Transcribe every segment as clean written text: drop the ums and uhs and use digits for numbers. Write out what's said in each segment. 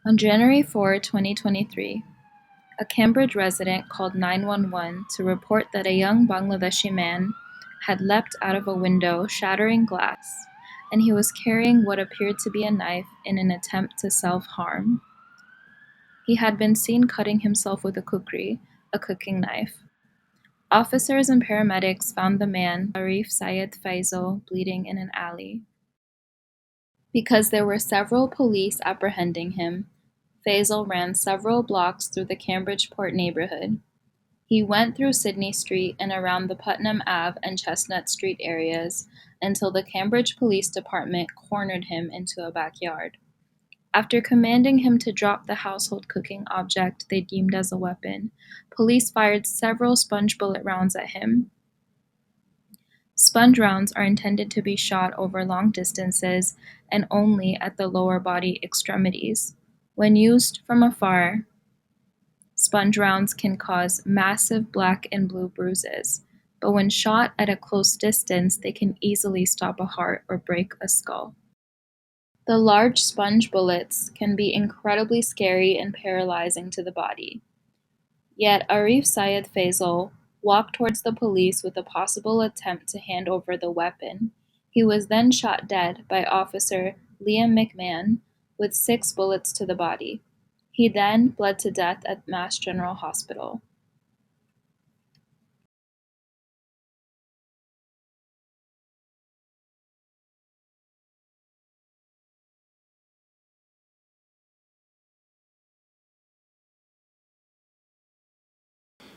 On January 4, 2023, a Cambridge resident called 911 to report that a young Bangladeshi man had leapt out of a window, shattering glass, and he was carrying what appeared to be a knife in an attempt to self-harm. He had been seen cutting himself with a kukri, a cooking knife. Officers and paramedics found the man, Arif Faisal, bleeding in an alley. Because there were several police apprehending him, Faisal ran several blocks through the Cambridge Port neighborhood. He went through Sydney Street and around the Putnam Ave and Chestnut Street areas until the Cambridge Police Department cornered him into a backyard. After commanding him to drop the household cooking object they deemed as a weapon, police fired several sponge bullet rounds at him. Sponge rounds are intended to be shot over long distances and only at the lower body extremities. When used from afar, sponge rounds can cause massive black and blue bruises, but when shot at a close distance, they can easily stop a heart or break a skull. The large sponge bullets can be incredibly scary and paralyzing to the body. Yet Arif Syed Faisal walked towards the police with a possible attempt to hand over the weapon. He was then shot dead by Officer Liam McMahon with 6 bullets to the body. He then bled to death at Mass General Hospital.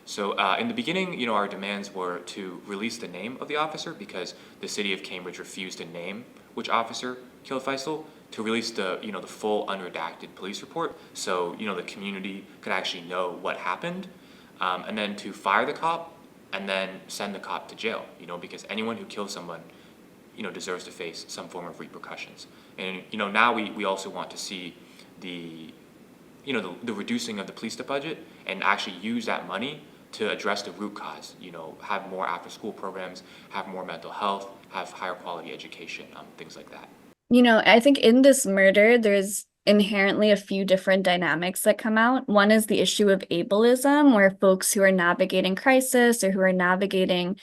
So in the beginning, our demands were to release the name of the officer because the city of Cambridge refused to name which officer killed Faisal, to release the full unredacted police report so, the community could actually know what happened, and then to fire the cop and then send the cop to jail, because anyone who kills someone, deserves to face some form of repercussions. And, now we also want to see the reducing of the police budget and actually use that money to address the root cause, have more after school programs, have more mental health, have higher quality education, things like that. I think in this murder, there's inherently a few different dynamics that come out. One is the issue of ableism, where folks who are navigating crisis or who are navigating,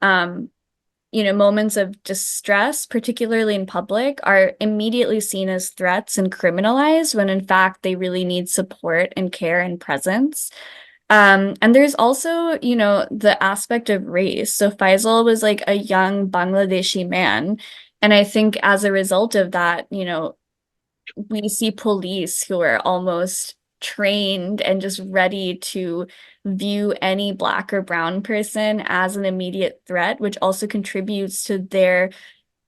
moments of distress, particularly in public, are immediately seen as threats and criminalized when in fact they really need support and care and presence. And there's also, the aspect of race. So Faisal was like a young Bangladeshi man. And I think as a result of that, we see police who are almost trained and just ready to view any Black or brown person as an immediate threat, which also contributes to their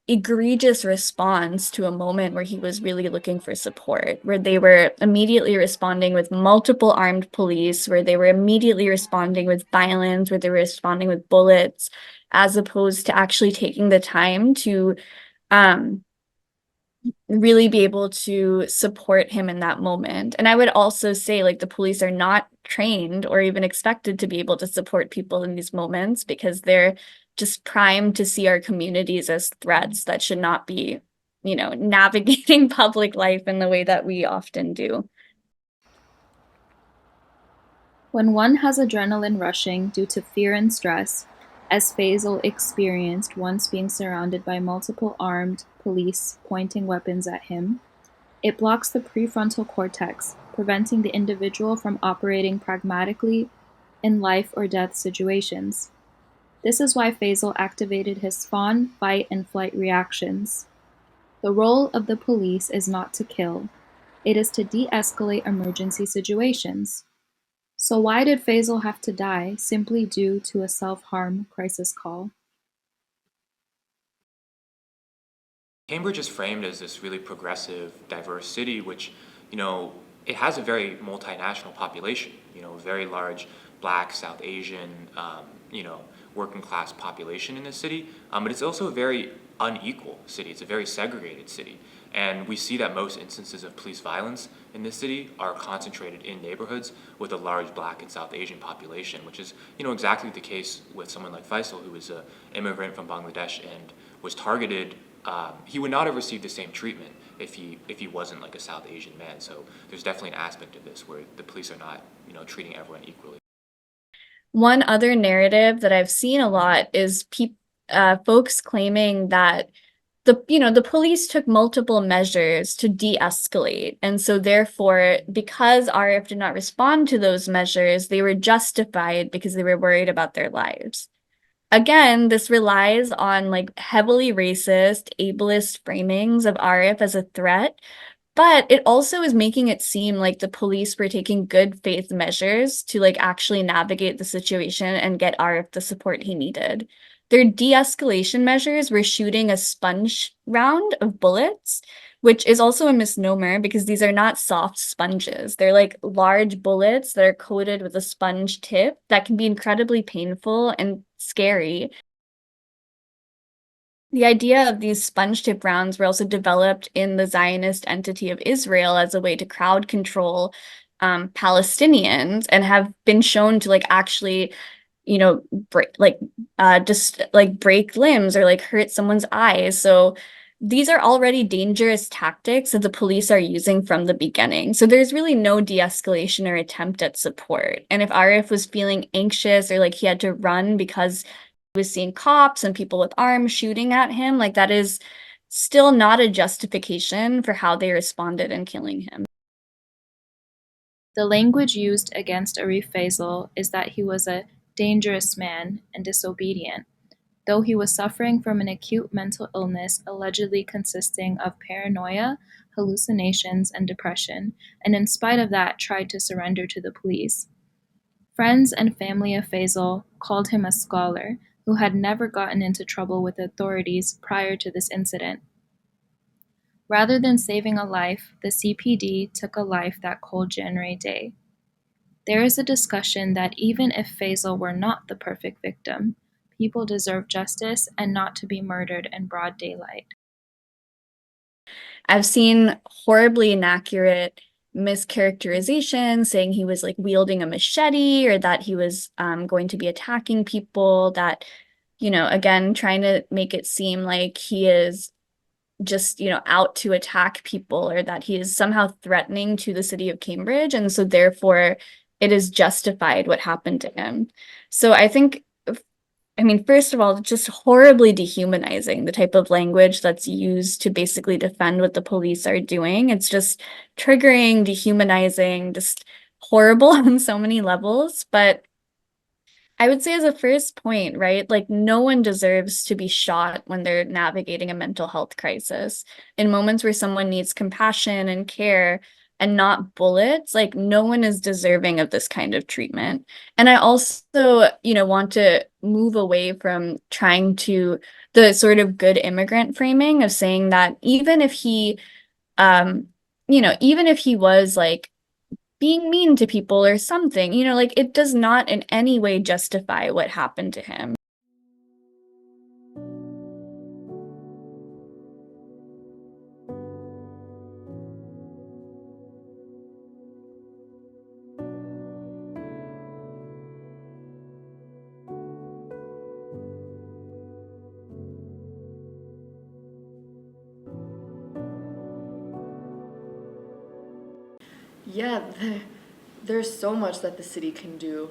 egregious response to a moment where he was really looking for support, where they were immediately responding with multiple armed police, where they were immediately responding with violence, where they were responding with bullets, as opposed to actually taking the time to really be able to support him in that moment. And I would also say, like, the police are not trained or even expected to be able to support people in these moments because they're just primed to see our communities as threats that should not be, navigating public life in the way that we often do. When one has adrenaline rushing due to fear and stress, as Faisal experienced once being surrounded by multiple armed police pointing weapons at him, it blocks the prefrontal cortex, preventing the individual from operating pragmatically in life or death situations. This is why Faisal activated his fawn, fight, and flight reactions. The role of the police is not to kill, it is to de-escalate emergency situations. So why did Faisal have to die simply due to a self-harm crisis call? Cambridge is framed as this really progressive, diverse city, which, you know, it has a very multinational population, a very large Black, South Asian, working class population in this city. But it's also a very unequal city. It's a very segregated city. And we see that most instances of police violence in this city are concentrated in neighborhoods with a large Black and South Asian population, which is, exactly the case with someone like Faisal, who is an immigrant from Bangladesh and was targeted. He would not have received the same treatment if he wasn't like a South Asian man. So there's definitely an aspect of this where the police are not, treating everyone equally. One other narrative that I've seen a lot is folks claiming that the police took multiple measures to de-escalate. And so therefore, because Arif did not respond to those measures, they were justified because they were worried about their lives. Again, this relies on like heavily racist, ableist framings of Arif as a threat, but it also is making it seem like the police were taking good faith measures to like actually navigate the situation and get Arif the support he needed. Their de-escalation measures were shooting a sponge round of bullets, which is also a misnomer because these are not soft sponges. They're like large bullets that are coated with a sponge tip that can be incredibly painful and scary. The idea of these sponge tip rounds were also developed in the Zionist entity of Israel as a way to crowd control Palestinians and have been shown to like actually, just like break limbs or like hurt someone's eyes. So these are already dangerous tactics that the police are using from the beginning. So there's really no de-escalation or attempt at support. And if Arif was feeling anxious or like he had to run because was seeing cops and people with arms shooting at him, like that is still not a justification for how they responded in killing him. The language used against Arif Faisal is that he was a dangerous man and disobedient, though he was suffering from an acute mental illness allegedly consisting of paranoia, hallucinations, and depression, and in spite of that tried to surrender to the police. Friends and family of Faisal called him a scholar who had never gotten into trouble with authorities prior to this incident. Rather than saving a life, the CPD took a life that cold January day. There is a discussion that even if Faisal were not the perfect victim, people deserve justice and not to be murdered in broad daylight. I've seen horribly inaccurate mischaracterizations saying he was like wielding a machete or that he was going to be attacking people, that, again, trying to make it seem like he is just, out to attack people or that he is somehow threatening to the city of Cambridge. And so therefore it is justified what happened to him. So first of all, just horribly dehumanizing the type of language that's used to basically defend what the police are doing. It's just triggering, dehumanizing, just horrible on so many levels. But I would say as a first point, right? Like no one deserves to be shot when they're navigating a mental health crisis. In moments where someone needs compassion and care and not bullets, like no one is deserving of this kind of treatment. And I also, want to move away from trying to the sort of good immigrant framing of saying that um, even if he was like being mean to people or something, like it does not in any way justify what happened to him. Yeah, there's so much that the city can do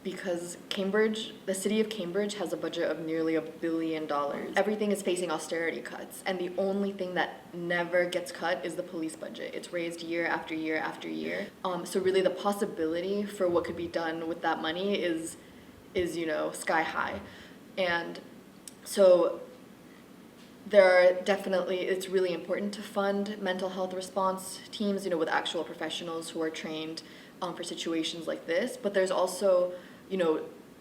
because the city of Cambridge has a budget of nearly $1 billion. Everything is facing austerity cuts, and the only thing that never gets cut is the police budget. It's raised year after year after year. So really the possibility for what could be done with that money is is, sky high. And so it's really important to fund mental health response teams, with actual professionals who are trained for situations like this. But there's also,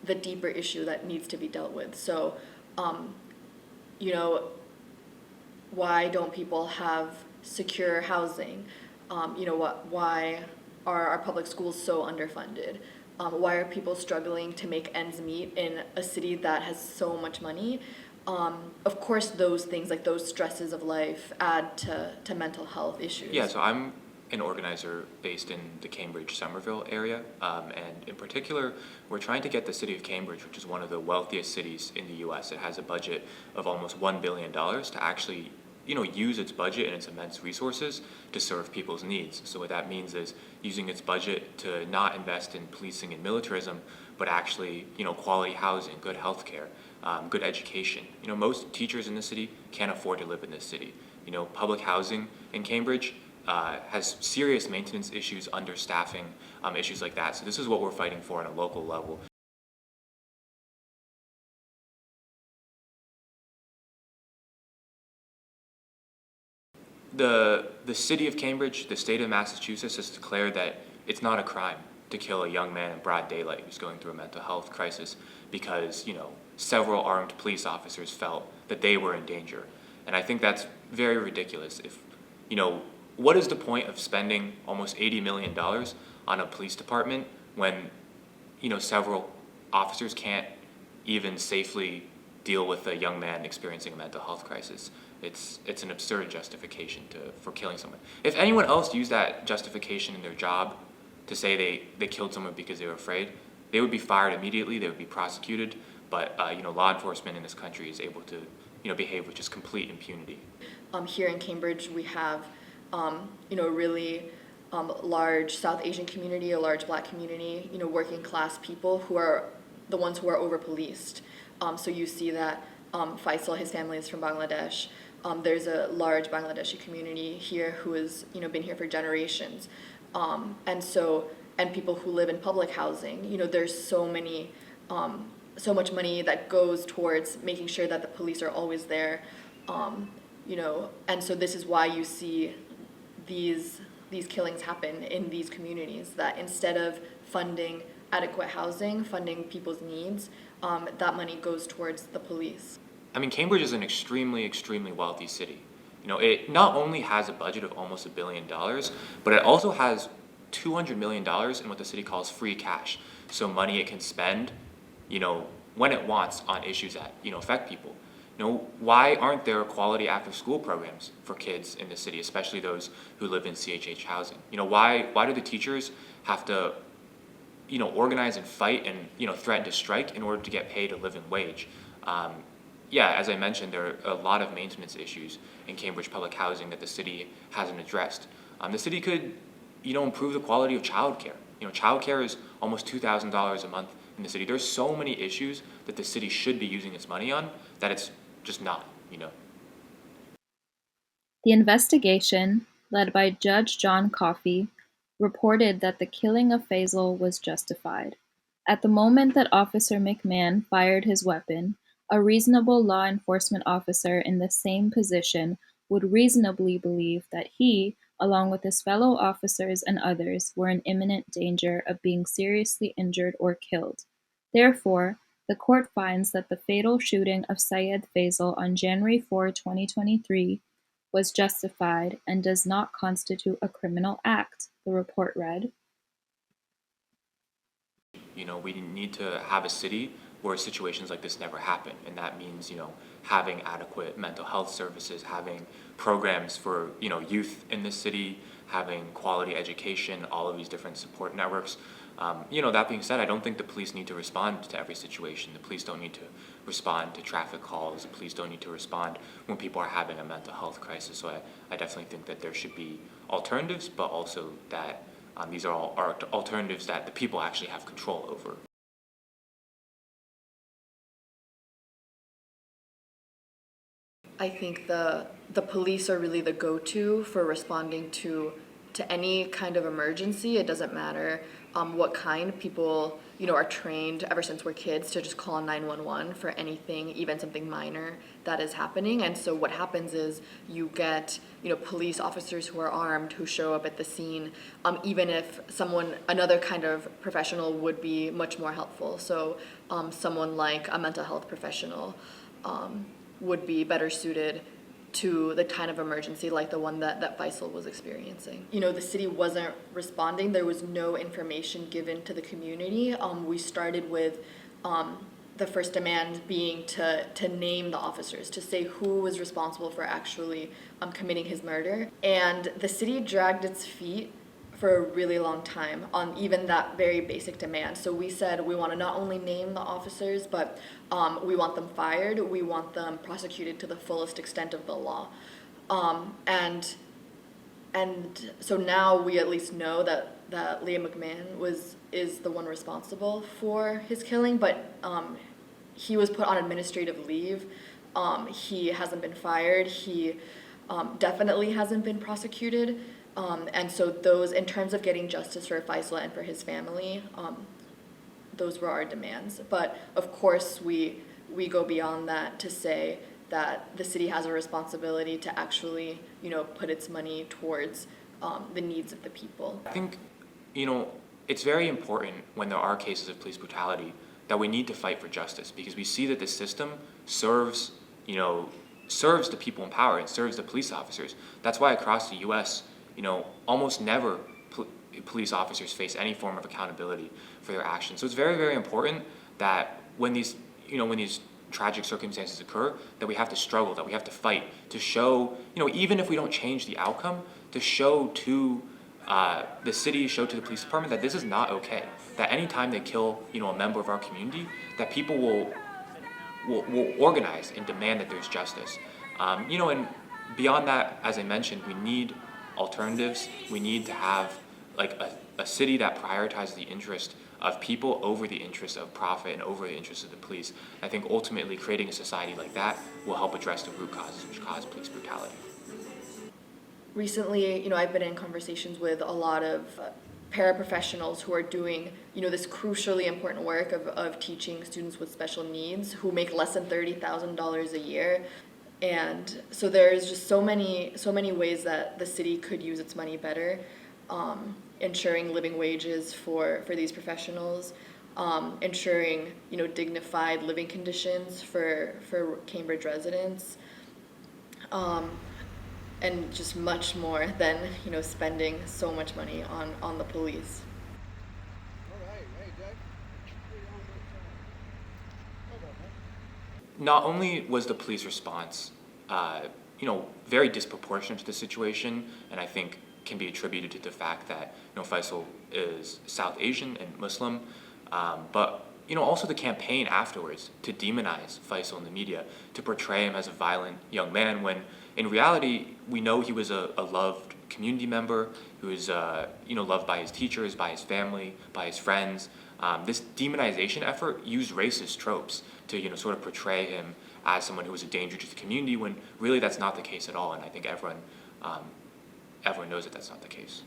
the deeper issue that needs to be dealt with. So, you know, why don't people have secure housing? Why are our public schools so underfunded? Why are people struggling to make ends meet in a city that has so much money? Of course, those things, like those stresses of life, add to mental health issues. Yeah, so I'm an organizer based in the Cambridge-Somerville area, and in particular, we're trying to get the city of Cambridge, which is one of the wealthiest cities in the U.S. It has a budget of almost $1 billion to actually, use its budget and its immense resources to serve people's needs. So what that means is using its budget to not invest in policing and militarism, but actually, quality housing, good healthcare, good education. Most teachers in the city can't afford to live in this city. Public housing in Cambridge has serious maintenance issues, understaffing, issues like that. So this is what we're fighting for on a local level. The city of Cambridge, the state of Massachusetts, has declared that it's not a crime to kill a young man in broad daylight who's going through a mental health crisis because, several armed police officers felt that they were in danger. And I think that's very ridiculous. If, what is the point of spending almost $80 million on a police department when, several officers can't even safely deal with a young man experiencing a mental health crisis? It's an absurd justification for killing someone. If anyone else used that justification in their job to say they killed someone because they were afraid, they would be fired immediately, they would be prosecuted, but law enforcement in this country is able to behave with just complete impunity. Here in Cambridge, we have a really large South Asian community, a large Black community, working class people who are the ones who are over-policed. So you see that Faisal, his family is from Bangladesh. There's a large Bangladeshi community here who has been here for generations. And people who live in public housing, there's so much money that goes towards making sure that the police are always there. And so this is why you see these killings happen in these communities, that instead of funding adequate housing, funding people's needs, that money goes towards the police. I mean, Cambridge is an extremely, extremely wealthy city. It not only has a budget of almost $1 billion, but it also has $200 million in what the city calls free cash. So money it can spend, when it wants on issues that, affect people. Why aren't there quality after-school programs for kids in the city, especially those who live in CHH housing? Why do the teachers have to, organize and fight and, threaten to strike in order to get paid a living wage? As I mentioned, there are a lot of maintenance issues in Cambridge public housing that the city hasn't addressed. The city could, improve the quality of childcare. Childcare is almost $2,000 a month in the city. There's so many issues that the city should be using its money on that it's just not. The investigation, led by Judge John Coffey, reported that the killing of Faisal was justified. At the moment that Officer McMahon fired his weapon, a reasonable law enforcement officer in the same position would reasonably believe that he, along with his fellow officers and others, were in imminent danger of being seriously injured or killed. Therefore, the court finds that the fatal shooting of Syed Faisal on January 4, 2023 was justified and does not constitute a criminal act, the report read. We need to have a city where situations like this never happen. And that means, having adequate mental health services, having programs for, youth in the city, having quality education, all of these different support networks. That being said, I don't think the police need to respond to every situation. The police don't need to respond to traffic calls. The police don't need to respond when people are having a mental health crisis. So I definitely think that there should be alternatives, but also that these are all alternatives that the people actually have control over. I think the police are really the go-to for responding to any kind of emergency. It doesn't matter what kind. People, are trained ever since we're kids to just call 911 for anything, even something minor that is happening. And so what happens is you get, police officers who are armed who show up at the scene, even if another kind of professional would be much more helpful. So someone like a mental health professional would be better suited to the kind of emergency like the one that Faisal was experiencing. The city wasn't responding. There was no information given to the community. We started with the first demand being to name the officers, to say who was responsible for actually committing his murder. And the city dragged its feet for a really long time on even that very basic demand. So we said we want to not only name the officers, but we want them fired, we want them prosecuted to the fullest extent of the law. And so now we at least know that Liam McMahon is the one responsible for his killing, but he was put on administrative leave. He hasn't been fired. He definitely hasn't been prosecuted. And so those, in terms of getting justice for Faisal and for his family, those were our demands. But of course, we go beyond that to say that the city has a responsibility to actually, put its money towards the needs of the people. I think, it's very important when there are cases of police brutality that we need to fight for justice, because we see that the system serves the people in power and serves the police officers. That's why across the U.S., almost never police officers face any form of accountability for their actions. So it's very, very important that when these tragic circumstances occur, that we have to struggle, that we have to fight to show, even if we don't change the outcome, to show to the city, show to the police department that this is not okay. That anytime they kill, a member of our community, that people will organize and demand that there's justice. And beyond that, as I mentioned, we need alternatives. We need to have a city that prioritizes the interest of people over the interest of profit and over the interest of the police. I think ultimately creating a society like that will help address the root causes which cause police brutality. Recently, I've been in conversations with a lot of paraprofessionals who are doing, this crucially important work of teaching students with special needs who make less than $30,000 a year. And so there's just so many ways that the city could use its money better, ensuring living wages for these professionals, ensuring dignified living conditions for Cambridge residents, and just much more than spending so much money on the police. Not only was the police response, very disproportionate to the situation, and I think can be attributed to the fact that, Faisal is South Asian and Muslim, but, also the campaign afterwards to demonize Faisal in the media, to portray him as a violent young man, when in reality, we know he was a loved community member who was, loved by his teachers, by his family, by his friends. This demonization effort used racist tropes to sort of portray him as someone who was a danger to the community, when really that's not the case at all. And I think everyone knows that that's not the case.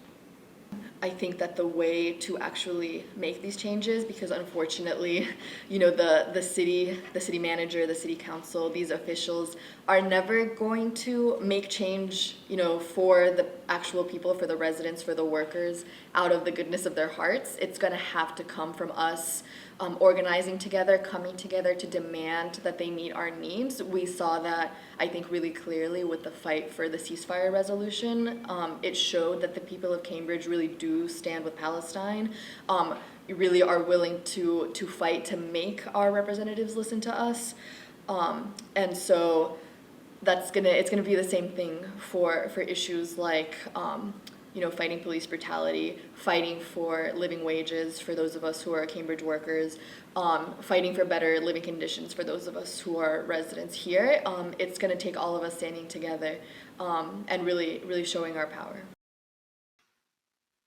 I think that the way to actually make these changes, because unfortunately, the city manager, the city council, these officials are never going to make change, for the actual people, for the residents, for the workers, out of the goodness of their hearts. It's going to have to come from us organizing together, coming together to demand that they meet our needs. We saw that, I think, really clearly with the fight for the ceasefire resolution. It showed that the people of Cambridge really do stand with Palestine, really are willing to fight to make our representatives listen to us. And so it's gonna be the same thing for issues like fighting police brutality, fighting for living wages for those of us who are Cambridge workers, fighting for better living conditions for those of us who are residents here. It's going to take all of us standing together and really, really showing our power.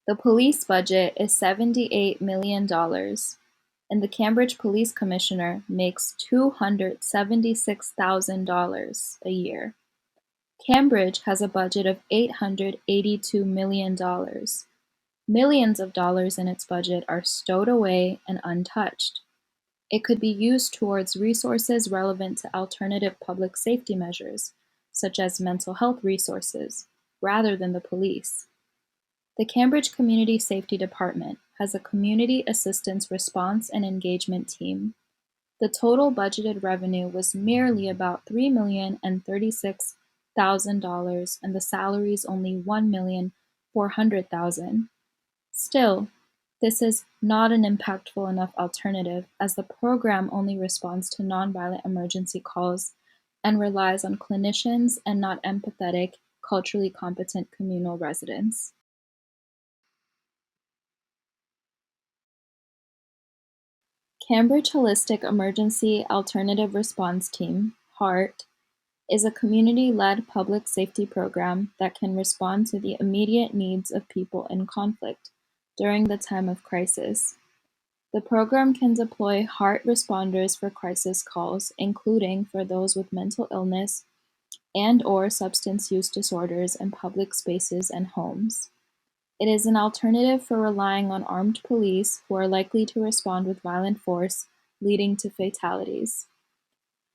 The police budget is $78 million, and the Cambridge Police Commissioner makes $276,000 a year. Cambridge has a budget of $882 million, Millions of dollars in its budget are stowed away and untouched. It could be used towards resources relevant to alternative public safety measures, such as mental health resources, rather than the police. The Cambridge Community Safety Department has a Community Assistance Response and Engagement Team. The total budgeted revenue was merely about $3,036,000 and the salaries only $1,400,000. Still, this is not an impactful enough alternative as the program only responds to nonviolent emergency calls and relies on clinicians and not empathetic, culturally competent communal residents. Cambridge Holistic Emergency Alternative Response Team, HART, is a community-led public safety program that can respond to the immediate needs of people in conflict during the time of crisis. The program can deploy HART responders for crisis calls, including for those with mental illness and/or substance use disorders in public spaces and homes. It is an alternative for relying on armed police who are likely to respond with violent force, leading to fatalities.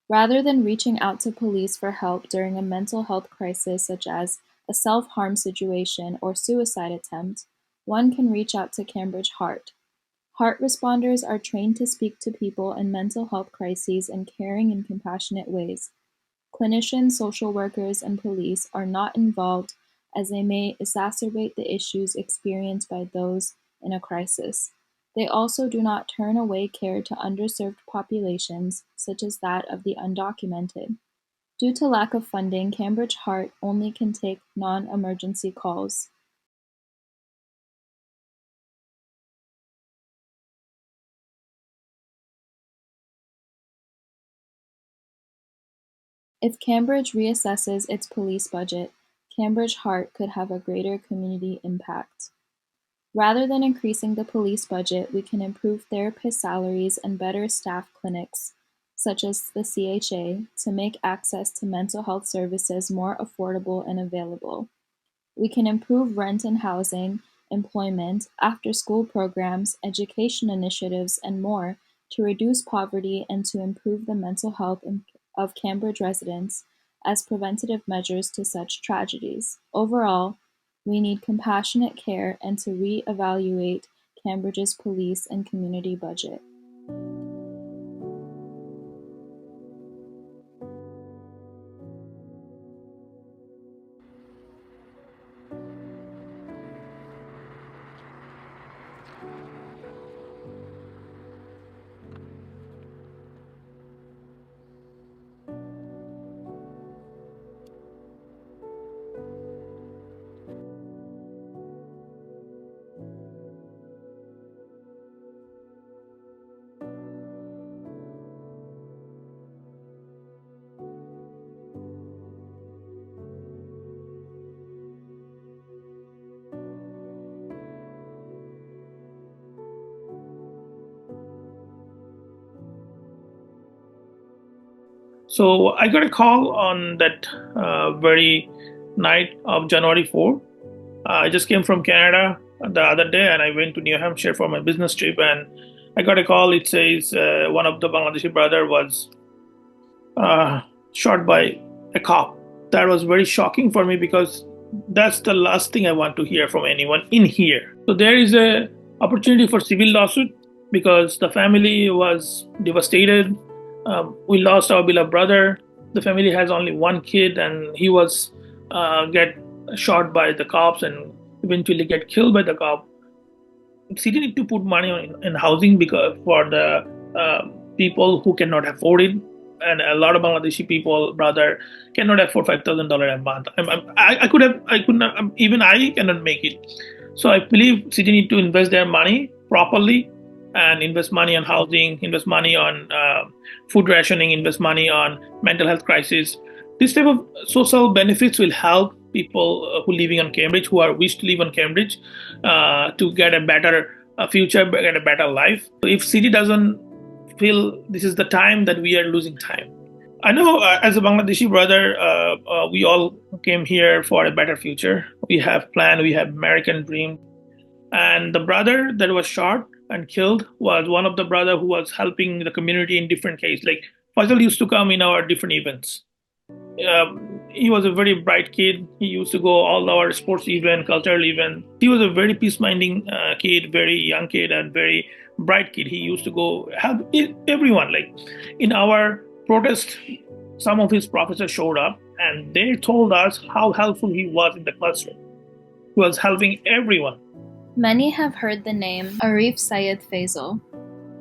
Rather than reaching out to police for help during a mental health crisis such as a self-harm situation or suicide attempt, one can reach out to Cambridge HART. HART responders are trained to speak to people in mental health crises in caring and compassionate ways. Clinicians, social workers, and police are not involved as they may exacerbate the issues experienced by those in a crisis. They also do not turn away care to underserved populations, such as that of the undocumented. Due to lack of funding, Cambridge HART only can take non-emergency calls. If Cambridge reassesses its police budget, Cambridge HART could have a greater community impact. Rather than increasing the police budget, we can improve therapist salaries and better staff clinics, such as the CHA, to make access to mental health services more affordable and available. We can improve rent and housing, employment, after-school programs, education initiatives, and more to reduce poverty and to improve the mental health of Cambridge residents as preventative measures to such tragedies. Overall, we need compassionate care and to re-evaluate Cambridge's police and community budget. So I got a call on that very night of January 4th. I just came from Canada the other day and I went to New Hampshire for my business trip. And I got a call. It says one of the Bangladeshi brother was shot by a cop. That was very shocking for me because that's the last thing I want to hear from anyone in here. So there is a opportunity for civil lawsuit because the family was devastated. We lost our beloved brother. The family has only one kid, and he was get shot by the cops and eventually get killed by the cop. City need to put money in housing because for the people who cannot afford it, and a lot of Bangladeshi people, brother, cannot afford $5,000 a month. I could have, I could not, even I cannot make it. So I believe city need to invest their money properly and invest money on housing, invest money on food rationing, invest money on mental health crisis. This type of social benefits will help people who living on Cambridge, who are wish to live on Cambridge, to get a better future, get a better life. So if city doesn't feel this is the time that we are losing time. I know as a Bangladeshi brother, we all came here for a better future. We have plan, we have American dream. And the brother that was shot and killed was one of the brother who was helping the community in different cases. Like Faisal used to come in our different events. He was a very bright kid. He used to go all our sports event, cultural event. He was a very peace-minding kid, very young kid, and very bright kid. He used to go help everyone. Like in our protest, some of his professors showed up and they told us how helpful he was in the classroom. He was helping everyone. Many have heard the name Arif Sayed Faisal,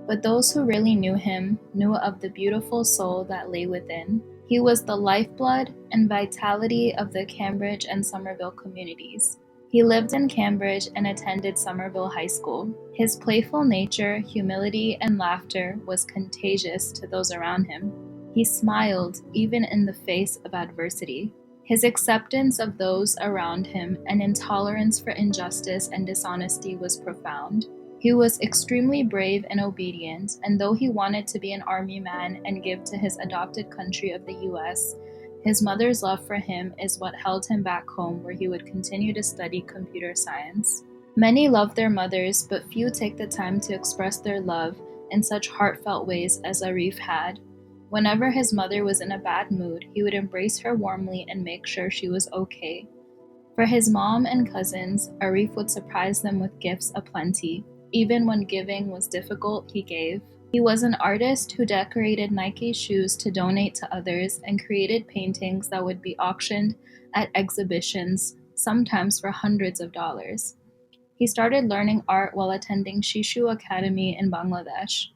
but those who really knew him knew of the beautiful soul that lay within. He was the lifeblood and vitality of the Cambridge and Somerville communities. He lived in Cambridge and attended Somerville High School. His playful nature, humility, and laughter was contagious to those around him. He smiled even in the face of adversity. His acceptance of those around him and intolerance for injustice and dishonesty was profound. He was extremely brave and obedient, and though he wanted to be an army man and give to his adopted country of the US, his mother's love for him is what held him back home, where he would continue to study computer science. Many love their mothers, but few take the time to express their love in such heartfelt ways as Arif had. Whenever his mother was in a bad mood, he would embrace her warmly and make sure she was okay. For his mom and cousins, Arif would surprise them with gifts aplenty. Even when giving was difficult, he gave. He was an artist who decorated Nike shoes to donate to others and created paintings that would be auctioned at exhibitions, sometimes for hundreds of dollars. He started learning art while attending Shishu Academy in Bangladesh.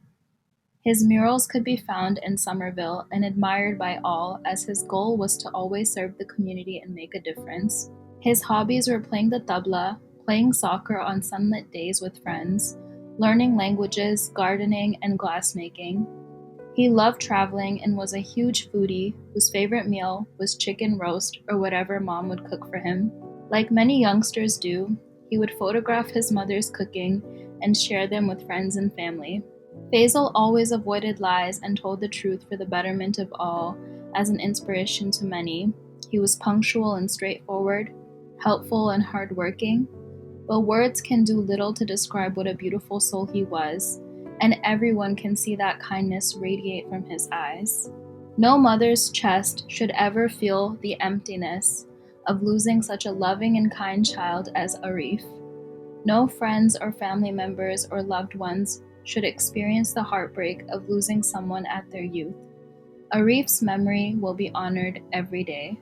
His murals could be found in Somerville and admired by all, as his goal was to always serve the community and make a difference. His hobbies were playing the tabla, playing soccer on sunlit days with friends, learning languages, gardening, and glassmaking. He loved traveling and was a huge foodie whose favorite meal was chicken roast or whatever mom would cook for him. Like many youngsters do, he would photograph his mother's cooking and share them with friends and family. Faisal always avoided lies and told the truth for the betterment of all, as an inspiration to many. He was punctual and straightforward, helpful and hardworking, but words can do little to describe what a beautiful soul he was, and everyone can see that kindness radiate from his eyes. No mother's chest should ever feel the emptiness of losing such a loving and kind child as Arif. No friends or family members or loved ones should experience the heartbreak of losing someone at their youth. Arif's memory will be honored every day.